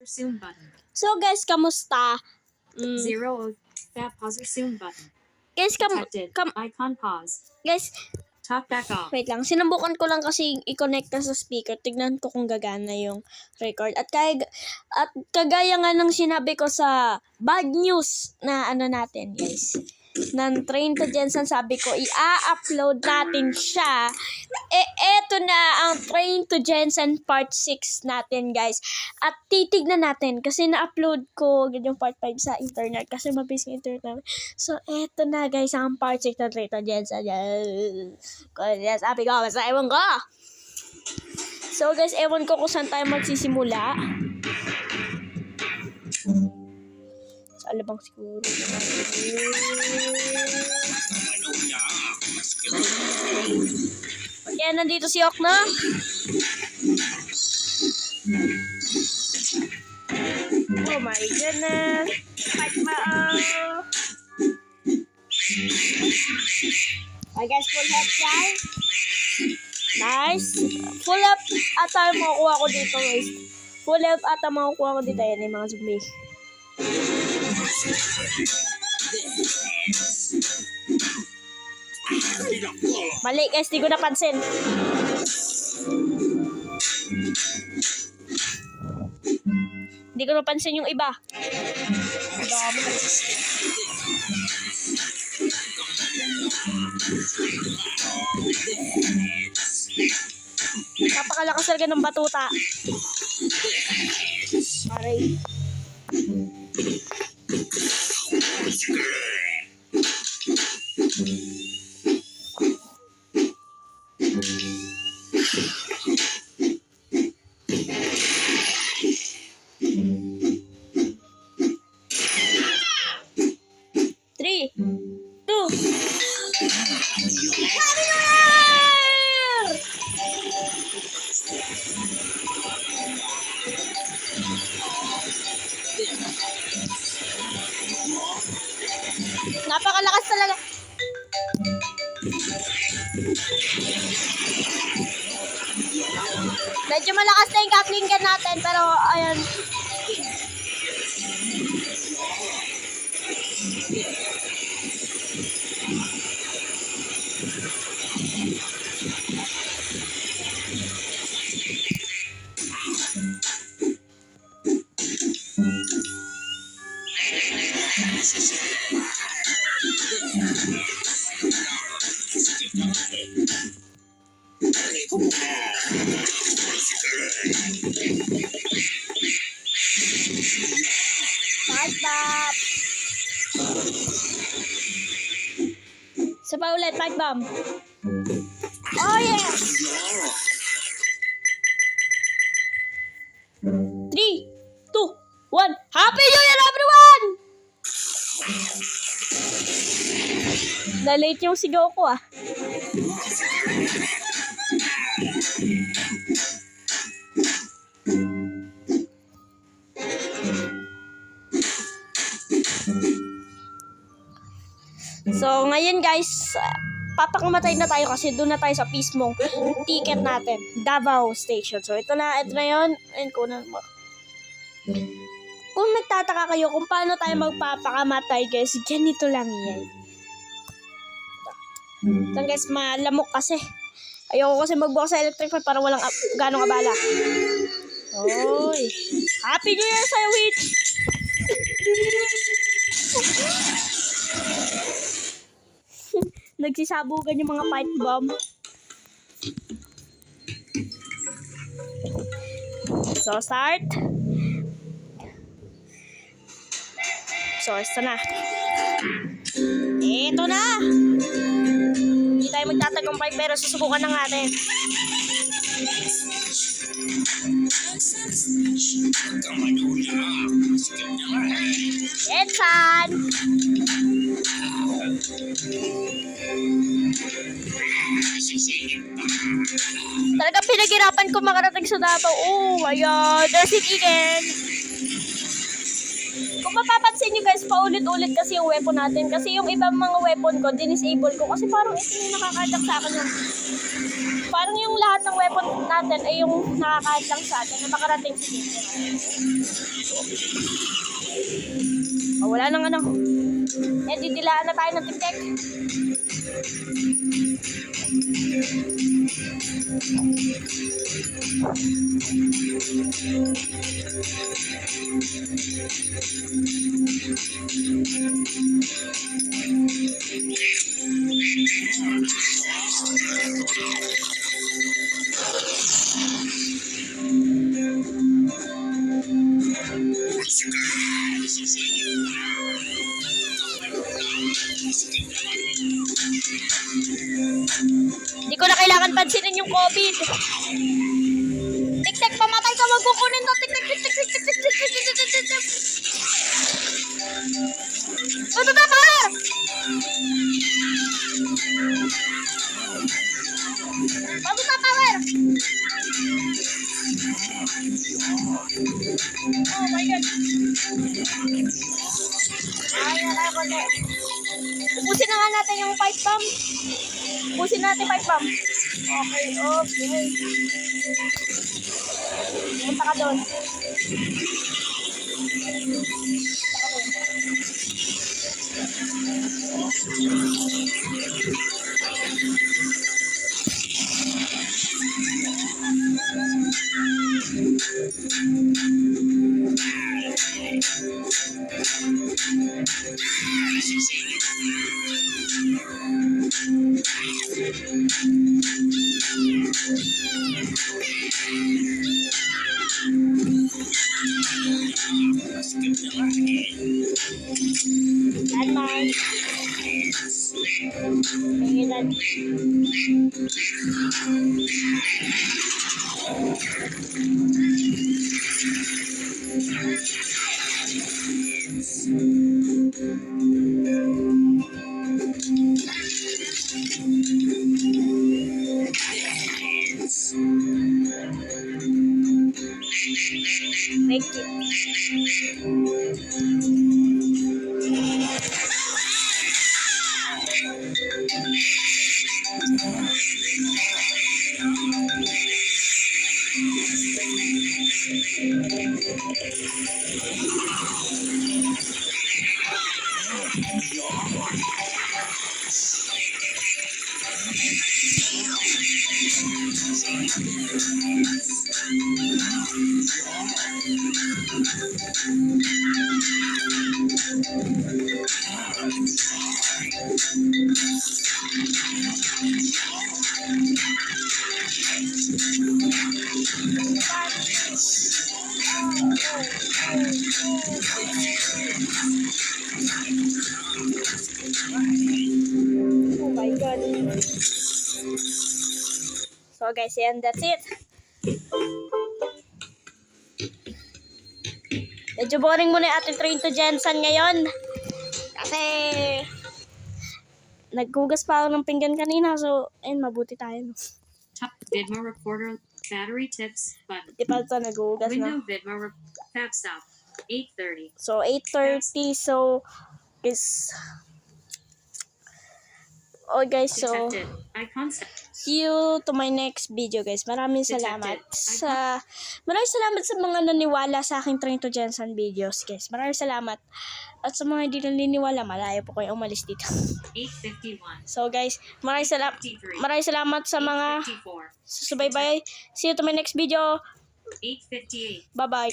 Zoom button. So guys, kamusta? Zero. That pause or zoom button. Guys, Detected. Icon pause. guys, Talk back off. wait lang. Sinubukan ko lang kasi i-connect na sa speaker. Tignan ko kung gagana yung record. At kagaya nga ng sinabi ko sa bad news na ano natin, guys. Ng Train to Jensen, sabi ko, i-upload natin siya. Eto na ang Train to Jensen part 6 natin, guys. At titignan natin kasi na-upload ko yung part 5 sa internet kasi mabilis yung internet namin. So, eto na, guys, ang part 6 ng Train to Jensen. Yes, sabi ko, basta ewan ko. So, guys, ewan ko kung saan tayo magsisimula. Sa alabang siguro. Kaya nandito si Okno. Oh my goodness. I guess full health yan. Nice. Full health ata makukuha ko dito, guys. Full health ata makukuha ko dito. Yan yung mga zombie. Mali, guys. Di ko napansin. Di ko napansin yung iba. Napakalakas talaga ng batuta. Aray. Three, two, napakalakas talaga. Medyo malakas na yung Gatling gun natin, pero ayan. Pipe. Sa pa ulit, pipe bomb. Oh yes! 3, 2, 1. Happy New Year, everyone! Na-late yung sigaw ko ah. So, ngayon guys, papakamatay na tayo kasi doon na tayo sa mismong ticket natin, Davao Station. So, ito na yun. Ayun, kunan mo. Kung nagtataka kayo kung paano tayo magpapakamatay guys, ganito lang yan. Ito guys, malamok kasi. Ayoko kasi magbukas sa electric fan para walang ganong abala. Oy! Happy New Year sa'yo, Witch! Nagsisabugan yung mga pipe bomb. So, start. So, ito na. Ito na! Hindi tayo magtatagumpay pero susubukan na natin. Edsan! Talagang pinaghirapan ko makarating sa Davao. Oh my God! There's it again! Kung mapapansin nyo guys, paulit-ulit kasi yung weapon natin. Kasi yung ibang mga weapon ko, dinisable ko. Kasi parang ito yung nakakadang sa akin. Parang yung lahat ng weapon natin ay yung nakakadang sa atin na makarating sa dito. Oh, wala nang ano. Eh, didilaan na tayo ng tiktek. Hindi ko na kailangan pansinin yung COVID. Tik-tik, pamatay ka, wag kukunin to. Tik-tik, tik-tik, tik-tik, tik-tik, tik-tik, tik-tik, tik-tik. Baba, power! Baba, power! Oh my God. Ay, wala ko na. Ubusin na nga natin yung pipe bomb. Ubusin natin pipe bomb. Okay, okay. Punta ka doon. Landmine. Tingnan. Thank you. Oh my God. So guys, and that's it. Medyo boring muna yung ating train to Jensen ngayon. Kasi naghugas pa ako ng pinggan kanina. So, ayun, mabuti tayo. No? Top Vidmo Recorder battery tips button. Di pa ito naghugas Window na. Vidmo Fab stop 8:30. So, 8:30. So, guys. Oh guys, so Detected. Icon set. see you to my next video guys. Maraming salamat sa mga naniwala sa aking Train to Jensen videos guys. Maraming salamat. At sa mga hindi naniniwala, malayo po kayo umalis dito. 8:51. So guys, maraming salamat sa mga 8:54. susubaybay. See you to my next video. 8:58. Bye bye.